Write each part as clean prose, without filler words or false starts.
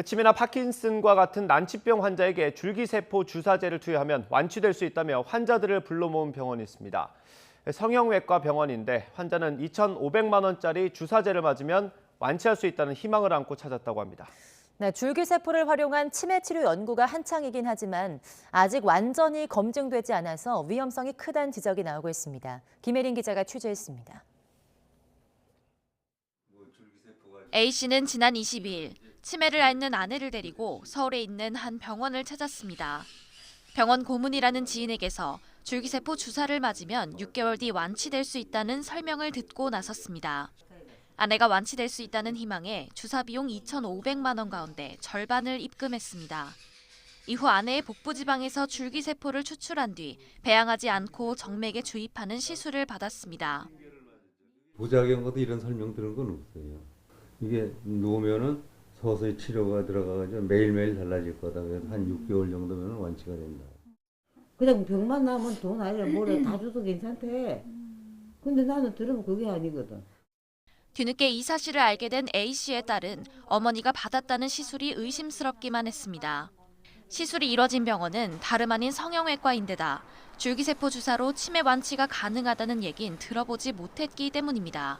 치매나 파킨슨과 같은 난치병 환자에게 줄기세포 주사제를 투여하면 완치될 수 있다며 환자들을 불러 모은 병원이 있습니다. 성형외과 병원인데 환자는 2,500만 원짜리 주사제를 맞으면 완치할 수 있다는 희망을 안고 찾았다고 합니다. 네, 줄기세포를 활용한 치매 치료 연구가 한창이긴 하지만 아직 완전히 검증되지 않아서 위험성이 크다는 지적이 나오고 있습니다. 김혜린 기자가 취재했습니다. A씨는 지난 22일 치매를 앓는 아내를 데리고 서울에 있는 한 병원을 찾았습니다. 병원 고문이라는 지인에게서 줄기세포 주사를 맞으면 6개월 뒤 완치될 수 있다는 설명을 듣고 나섰습니다. 아내가 완치될 수 있다는 희망에 주사 비용 2,500만 원 가운데 절반을 입금했습니다. 이후 아내의 복부지방에서 줄기세포를 추출한 뒤 배양하지 않고 정맥에 주입하는 시술을 받았습니다. 부작용과도 이런 설명 들은 건 없어요. 이게 놓으면은 서서히 치료가 들어가가지고 매일매일 달라질 거다. 그래서 한 6개월 정도면 완치가 된다. 그냥 병만 나면 돈 아니라 뭐래 다 줘도 괜찮대. 근데 나는 들으면 그게 아니거든. 뒤늦게 이 사실을 알게 된 A씨의 딸은 어머니가 받았다는 시술이 의심스럽기만 했습니다. 시술이 이뤄진 병원은 다름 아닌 성형외과인데다 줄기세포 주사로 치매 완치가 가능하다는 얘긴 들어보지 못했기 때문입니다.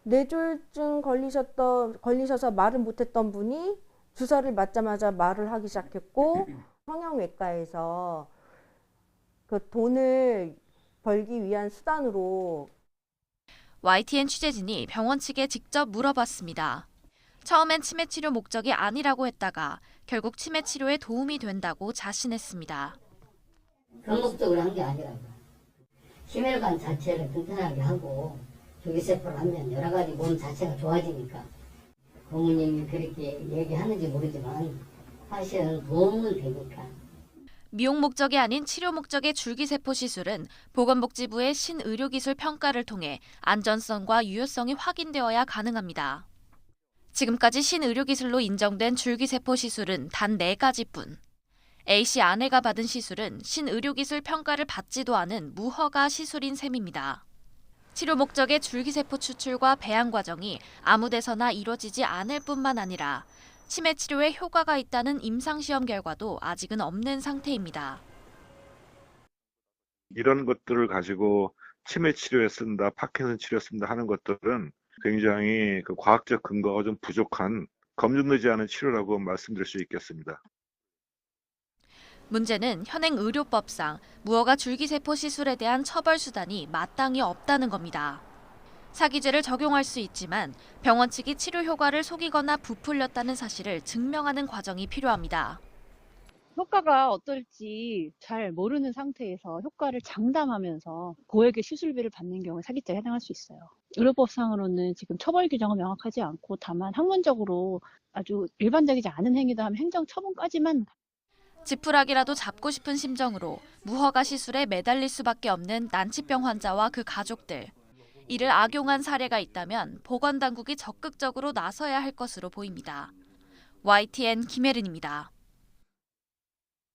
뇌졸중 걸리셔서 말을 못했던 분이 주사를 맞자마자 말을 하기 시작했고 성형외과에서 그 돈을 벌기 위한 수단으로 YTN 취재진이 병원 측에 직접 물어봤습니다. 처음엔 치매 치료 목적이 아니라고 했다가 결국 치매 치료에 도움이 된다고 자신했습니다. 그 목적으로 한 게 아니라고. 심혈관 자체를 튼튼하게 하고 줄기세포를 하면 여러 가지 몸 자체가 좋아지니까 부모님이 그렇게 얘기하는지 모르지만 사실은 도움은 되니까. 미용 목적이 아닌 치료 목적의 줄기세포 시술은 보건복지부의 신의료기술 평가를 통해 안전성과 유효성이 확인되어야 가능합니다. 지금까지 신의료기술로 인정된 줄기세포 시술은 단 4가지뿐. A씨 아내가 받은 시술은 신의료기술 평가를 받지도 않은 무허가 시술인 셈입니다. 치료 목적의 줄기세포 추출과 배양 과정이 아무 데서나 이뤄지지 않을 뿐만 아니라 치매 치료에 효과가 있다는 임상시험 결과도 아직은 없는 상태입니다. 이런 것들을 가지고 치매 치료에 쓴다, 파킨슨 치료에 쓴다 하는 것들은 굉장히 그 과학적 근거가 좀 부족한 검증되지 않은 치료라고 말씀드릴 수 있겠습니다. 문제는 현행 의료법상 무허가 줄기세포 시술에 대한 처벌 수단이 마땅히 없다는 겁니다. 사기죄를 적용할 수 있지만 병원 측이 치료 효과를 속이거나 부풀렸다는 사실을 증명하는 과정이 필요합니다. 효과가 어떨지 잘 모르는 상태에서 효과를 장담하면서 고액의 시술비를 받는 경우에 사기죄에 해당할 수 있어요. 의료법상으로는 지금 처벌 규정은 명확하지 않고 다만 학문적으로 아주 일반적이지 않은 행위다 하면 행정처분까지만. 지푸라기라도 잡고 싶은 심정으로 무허가 시술에 매달릴 수밖에 없는 난치병 환자와 그 가족들. 이를 악용한 사례가 있다면 보건당국이 적극적으로 나서야 할 것으로 보입니다. YTN 김혜린입니다.